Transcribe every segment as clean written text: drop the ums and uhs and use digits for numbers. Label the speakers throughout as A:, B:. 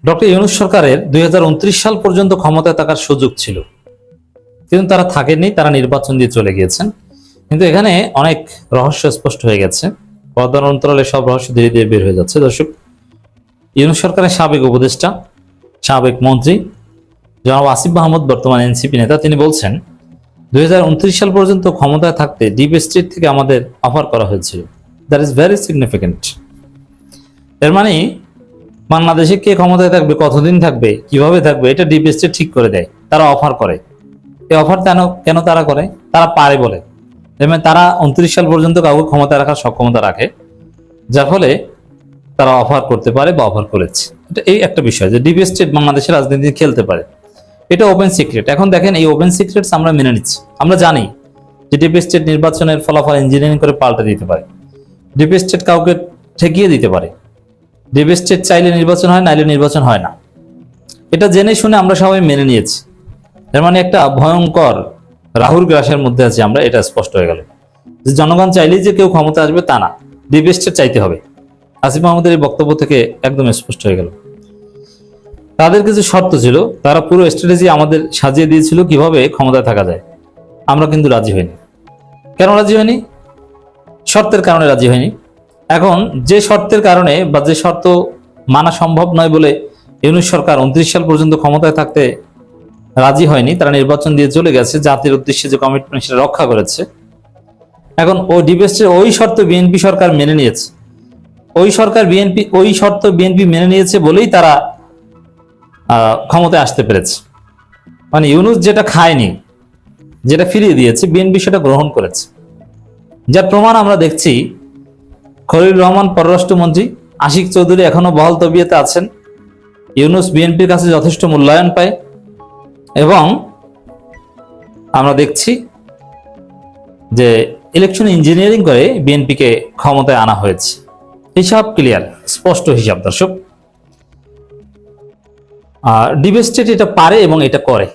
A: Doctor Yunus সরকারের 2029 সাল পর্যন্ত ক্ষমতায় থাকার সুযোগ ছিল, কিন্তু তারা থাকেননি, তারা নির্বাচন দিয়ে চলে গিয়েছেন। কিন্তু এখানে অনেক রহস্য স্পষ্ট হয়ে গেছে, পর্দার অন্তরালে সব রহস্য ধীরে ধীরে বের হয়ে যাচ্ছে। দর্শক, ইউনূস সরকারের সাবেক উপদেষ্টা, সাবেক মন্ত্রী জনাব আসিফ মাহমুদ, বর্তমান এনসিপি নেতা, তিনি বলছেন 2029 সাল পর্যন্ত ক্ষমতায় থাকতে ডিপ স্টেট থেকে আমাদের অফার করা হয়েছিল। That is very significant. এর মানে বাংলাদেশে কে ক্ষমতায় থাকবে, কতদিন থাকবে, কিভাবে থাকবে, এটা ডিপ স্টেট ঠিক করে দেয়, তারা অফার করে। এই অফার কেন তারা করে? তারা পারে বলে। তারা 29 সাল পর্যন্ত কাউকে ক্ষমতায় রাখার সক্ষমতা রাখে, যার ফলে তারা অফার করতে পারে বা অফার করেছে। এটা এই একটা বিষয় যে ডিপ স্টেট বাংলাদেশের রাজনীতি খেলতে পারে, এটা ওপেন সিক্রেট। এখন দেখেন, এই ওপেন সিক্রেটস আমরা মেনে নিচ্ছি। আমরা জানি যে ডিপ স্টেট নির্বাচনের ফলাফল ইঞ্জিনিয়ারিং করে পাল্টে দিতে পারে, ডিপ স্টেট কাউকে ঠেকিয়ে দিতে পারে। ডিপ স্টেট চাইলে নির্বাচন হয়, নাইলে নির্বাচন হয় না। এটা জেনে শুনে আমরা সবাই মেনে নিয়েছি। এর মানে একটা ভয়ঙ্কর রাহুর গ্রাসের মধ্যে আছি আমরা, এটা স্পষ্ট হয়ে গেল যে জনগণ চাইলেই যে কেউ ক্ষমতা আসবে তা না, ডিপ স্টেট চাইতে হবে। আসিফ মাহমুদের এই বক্তব্য থেকে একদম স্পষ্ট হয়ে গেল। তাদের কিছু শর্ত ছিল, তারা পুরো স্ট্র্যাটেজি আমাদের সাজিয়ে দিয়েছিল কিভাবে ক্ষমতায় থাকা যায়। আমরা কিন্তু রাজি হইনি। কেন রাজি হয়নি? শর্তের কারণে রাজি হয়নি। এখন যে শর্তের কারণে বা যে শর্ত মানা সম্ভব নয় বলে ইউনূস সরকার 29 সাল পর্যন্ত ক্ষমতায় থাকতে রাজি হয়নি, তারা নির্বাচন দিয়ে চলে গেছে, জাতির উদ্দেশ্যে যে কমিটমেন্ট সেটা রক্ষা করেছে। এখন ওই ডিবেস্টের ওই শর্ত বিএনপি সরকার মেনে নিয়েছে, ওই শর্ত বিএনপি মেনে নিয়েছে বলেই তারা ক্ষমতায় আসতে পেরেছে। মানে ইউনূস যেটা খায়নি, যেটা ফিরিয়ে দিয়েছে, বিএনপি সেটা গ্রহণ করেছে। যার প্রমাণ আমরা দেখছি, খলিলুর রহমান পররাষ্ট্রমন্ত্রী, আশিক চৌধুরী এখনো বহাল তবিয়তে আছেন, ইউনূস বিএনপির কাছে যথেষ্ট মূল্যায়ন পায়, এবং আমরা দেখছি যে ইলেকশন ইঞ্জিনিয়ারিং করে বিএনপিকে ক্ষমতায় আনা হয়েছে। হিসাব ক্লিয়ার, স্পষ্ট হিসাব। দর্শক, ডিপ স্টেট এটা পারে এবং এটা করে।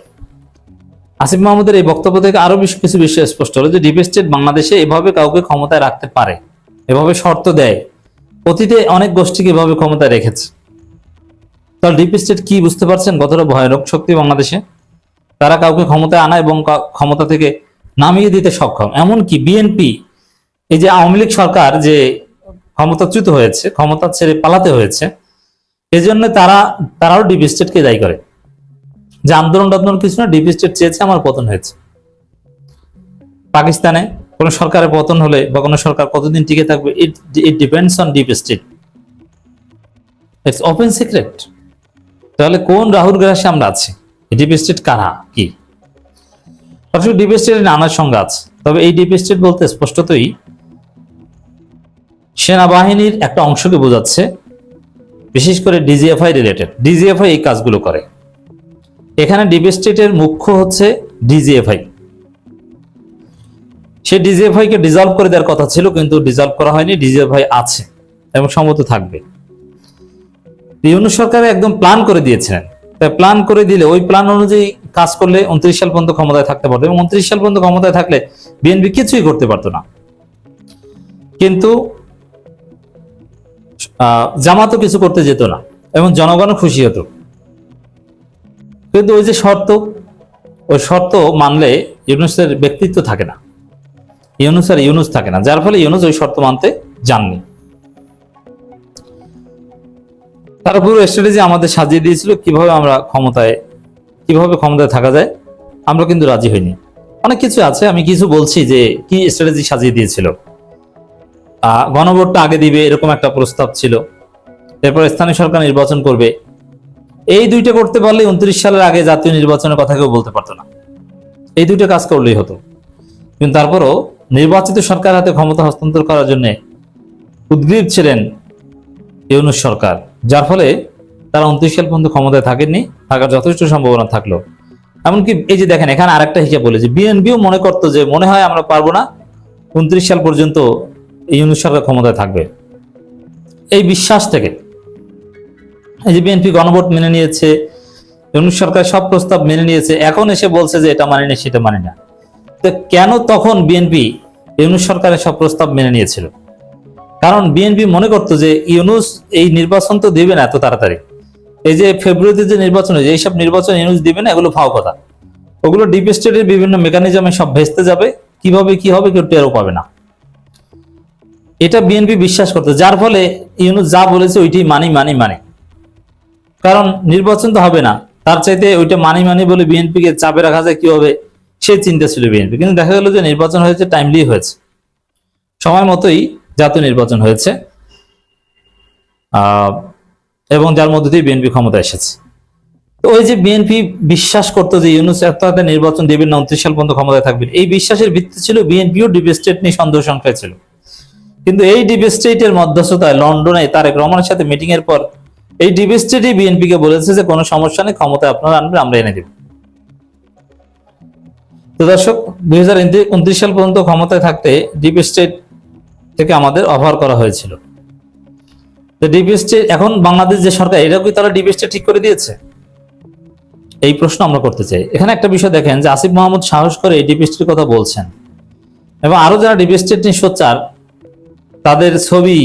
A: আসিফ মাহমুদের এই বক্তব্য থেকে আরো কিছু বিষয় স্পষ্ট হলো যে ডিপ স্টেট বাংলাদেশে এভাবে কাউকে ক্ষমতায় রাখতে পারে, এভাবে শর্ত দেয়। অতীতে অনেক গোষ্ঠীকে এভাবে ক্ষমতায় রেখেছে। তাহলে ডিপ স্টেট কি, বুঝতে পারছেন কতটা ভয়ানক শক্তি বাংলাদেশে? তারা কাউকে ক্ষমতায় আনা এবং ক্ষমতা থেকে নামিয়ে দিতে সক্ষম। এমনকি বিএনপি, এই যে আওয়ামী লীগ সরকার যে ক্ষমতাচ্যুত হয়েছে, ক্ষমতা ছেড়ে পালাতে হয়েছে, এজন্য তারাও ডিপ স্টেটকে দায়ী করে যে আন্দোলন কিছু না, ডিপ স্টেট চেয়েছে, আমার পতন হয়েছে। পাকিস্তানে কোন সরকারের পতন হলে বা কোন সরকার কতদিন টিকে থাকবে, it depends on deep state. It's open secret. তাহলে কোন রাহুর গ্রাসে আমরা আছি? ডিপ স্টেট কারা, কি? আসলে ডিপ স্টেটের নানা সংজ্ঞা আছে, তবে এই ডিপ স্টেট বলতে স্পষ্টতই সেনাবাহিনীর একটা অংশকে বোঝাচ্ছে, বিশেষ করে ডিজিএফআই রিলেটেড। ডিজিএফআই এই কাজগুলো করে। এখানে ডিপ স্টেটের মুখ্য হচ্ছে ডিজিএফআই। সে ডিজিএফআই কে ডিজলভ করে দেওয়ার কথা ছিল, কিন্তু ডিজলভ করা হয়নি। ডিজিএফআই আছে এবং সম্ভবত থাকবে। ইউনূস সরকার একদম প্ল্যান করে দিয়েছিলেন। তাই প্ল্যান করে দিলে ওই প্ল্যান অনুযায়ী কাজ করলে 29 সাল পর্যন্ত ক্ষমতায় থাকতে পারতো, এবং 29 সাল পর্যন্ত ক্ষমতায় থাকলে বিএনপি কিছুই করতে পারতো না। কিন্তু জামাতও কিছু করতে যেত না এবং জনগণও খুশি হতো। কিন্তু ওই যে শর্ত, ওই শর্ত মানলে ইউনূসের ব্যক্তিত্ব থাকে না, ইউনূস থাকে না, যার ফলে ইউনূস ওই শর্ত মানতে যাননি। তারা পুরো স্ট্র্যাটেজি আমাদের সাজিয়ে দিয়েছিল কিভাবে ক্ষমতায় থাকা যায়। আমরা কিন্তু রাজি হইনি। অনেক কিছু আছে, আমি কিছু বলছি যে কি স্ট্র্যাটেজি সাজিয়ে দিয়েছিল। গণভোটটা আগে দিবে এরকম একটা প্রস্তাব ছিল, এরপর স্থানীয় সরকার নির্বাচন করবে। এই দুইটা করতে পারলে 29 সালের আগে জাতীয় নির্বাচনের কথা কেউ বলতে পারতো না। এই দুইটা কাজ করলেই হতো। কিন্তু তারপরও নির্বাচিত সরকার হাতে ক্ষমতা হস্তান্তর করার জন্য উদ্গ্রীব ছিলেন ইউনূস সরকার, যার ফলে তারা 29 সাল পর্যন্ত ক্ষমতায় থাকেননি, থাকার যথেষ্ট সম্ভাবনা থাকলো। এমনকি এই যে দেখেন, এখানে আরেকটা হিসাব বলে যে বিএনপিও মনে করতো যে মনে হয় আমরা পারবো না, 29 সাল পর্যন্ত ইউনূস সরকার ক্ষমতায় থাকবে। এই বিশ্বাস থেকে এই যে বিএনপি গণভোট মেনে নিয়েছে, ইউনূস সরকার সব প্রস্তাব মেনে নিয়েছে, এখন এসে বলছে যে এটা মানি না, সেটা মানি না। তো কেন তখন বিএনপি ইউনূস সরকারের সব প্রস্তাব মেনে নিয়েছিল? কারণ বিএনপি মনে করতো যে ইউনূস এই নির্বাচন তো দেবে না এত তাড়াতাড়ি, এই যে ফেব্রুয়ারিতে যে নির্বাচন হয়েছে, এইসব নির্বাচন ইউনূস দিবে না, এগুলো ফাও কথা। ওগুলো ডিপ স্টেটের বিভিন্ন মেকানিজমে সব ভেস্তে যাবে, কিভাবে কি হবে কেউ টেরও পাবে না। এটা বিএনপি বিশ্বাস করতে, যার ফলে ইউনূস যা বলেছে ওইটাই মানি মানি মানি। কারণ নির্বাচন তো হবে না, তার চাইতে ওইটা মানি মানি বলে বিএনপিকে চাপে রাখা যায় কিভাবে, সে চিন্তা ছিল বিএনপি। কিন্তু দেখা গেল যে নির্বাচন হয়েছে, টাইমলি হয়েছে, সময় মতোই জাতীয় নির্বাচন হয়েছে, এবং যার মধ্যে দিয়ে বিএনপি ক্ষমতা এসেছে। তো ওই যে বিএনপি বিশ্বাস করতো যে ইউনূস এত নির্বাচন দেবেন না, 29 সাল পর্যন্ত ক্ষমতায় থাকবেন, এই বিশ্বাসের ভিত্তি ছিল বিএনপিও ডিপ স্টেট নিয়ে সন্দেহ সংখ্যায় ছিল। কিন্তু এই ডিপ স্টেটের মধ্যস্থতায় লন্ডনে তারেক রহমানের সাথে মিটিং এর পর এই ডিপ স্টেটই বিএনপি কে বলেছে যে কোনো সমস্যা নেই, ক্ষমতায় আপনারা আনবেন, আমরা এনে দেব। তো দর্শক, 2029 সাল পর্যন্ত ক্ষমতায় থাকতে ডিপ স্টেট থেকে আমাদের অফার করা হয়েছিল। তো ডিপ স্টেট এখন বাংলাদেশ যে সরকার, এটা কি তারা ডিপ স্টেট ঠিক করে দিয়েছে? এই প্রশ্ন আমরা করতে চাই। এখানে একটা বিষয় দেখেন যে আসিফ মাহমুদ সাহস করে এই ডিপ স্টেটের কথা বলছেন, এবং আরো যারা ডিপ স্টেট নিয়ে সোচ্চার তাদের ছবি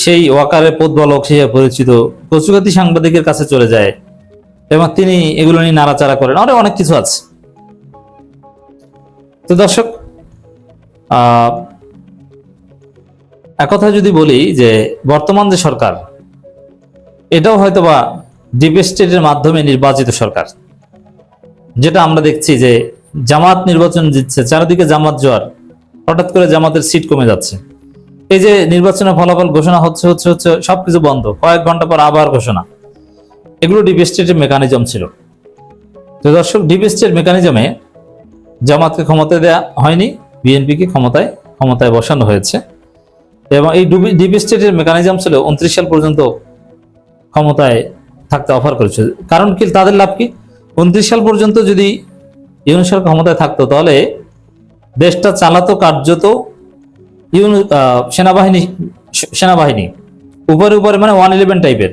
A: সেই ওয়াকারের পদবালক হিসেবে পরিচিত কচুকাতি সাংবাদিকের কাছে চলে যায়, এবং তিনি এগুলো নিয়ে নাড়াচাড়া করেন, আরো অনেক কিছু আছে। তো দর্শক, একথা যদি বলি যে বর্তমান যে সরকার, এটাও হয়তোবা ডিপ স্টেটের মাধ্যমে নির্বাচিত সরকার। যেটা আমরা দেখছি যে জামাত নির্বাচন জিতছে, চারিদিকে জামাত জোয়ার, হঠাৎ করে জামাতের সিট কমে যাচ্ছে। এই যে নির্বাচনের ফলাফল ঘোষণা হচ্ছে হচ্ছে হচ্ছে সবকিছু বন্ধ, কয়েক ঘন্টা পর আবার ঘোষণা। এগুলো ডিপ স্টেটের মেকানিজম ছিল। তো দর্শক, ডিপ স্টেট মেকানিজমে জামাতকে ক্ষমতায় দেওয়া হয়নি, বিএনপিকে ক্ষমতায় বসানো হয়েছে। এবং এই ডিপ স্টেটের মেকানিজম ছিল 29 সাল পর্যন্ত ক্ষমতায় থাকতে অফার করেছে। কারণ কি, তাদের লাভ কি? 29 সাল পর্যন্ত যদি ইউনূস সরকার ক্ষমতায় থাকতো, তাহলে দেশটা চালাতো কার্যত সেনাবাহিনী উপরে উপরে, মানে 111 টাইপের,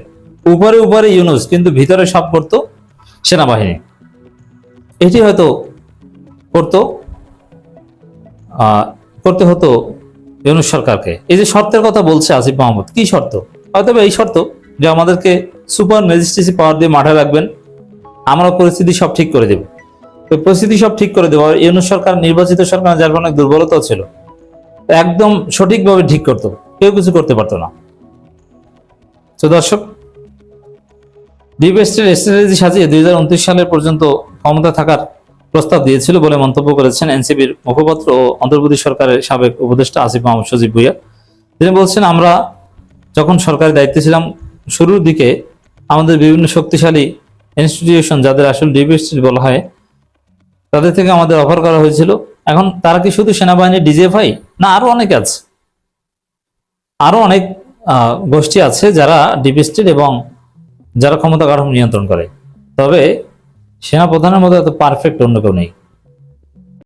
A: উপরে উপরে ইউনূস, কিন্তু ভিতরে সব করতো সেনাবাহিনী। এটি হয়তো করতে হতো ইউনূস সরকারকে। এই যে শর্তের কথা বলছে আসিফ মাহমুদ, কি শর্ত? হয়তো এই শর্ত যে আমাদেরকে সুপার ম্যাজিস্ট্রেসি পাওয়ার দিয়ে মাঠে রাখবেন, আমরা পরিস্থিতি সব ঠিক করে দেব। পরিস্থিতি সব ঠিক করে দেবো। ইউনূস সরকার নির্বাচিত সরকার, যার অনেক দুর্বলতাও ছিল, একদম সঠিকভাবে ঠিক করতো, কেউ কিছু করতে পারতো না। তো দর্শক, ডিপ স্টেট স্ট্র্যাটেজি সাজিয়ে 2029 সালের পর্যন্ত ক্ষমতা থাকার প্রস্তাব দিয়েছিল বলে মন্তব্য করেছেন এনসিপির মুখপাত্র ও অন্তর্বর্তী সরকারের সাবেক উপদেষ্টা আসিফ মাহমুদ সজীব ভুইয়া। তিনি বলছেন, আমরা যখন সরকারের দায়িত্বে ছিলাম, শুরুর দিকে আমাদের বিভিন্ন শক্তিশালী ইনস্টিটিউশন, যাদের আসলে ডিপ স্টেট বলা হয়, তাদের থেকে আমাদের অফার করা হয়েছিল। এখন তারা কি শুধু সেনাবাহিনী, ডিজিএফআই না, আরো অনেক আছে, আরো অনেক গোষ্ঠী আছে যারা ডিপ স্টেট এবং যারা ক্ষমতা কাঠামো নিয়ন্ত্রণ করে। তবে সেনা প্রধানের মতো এত পারফেক্ট অন্য কেউ নেই।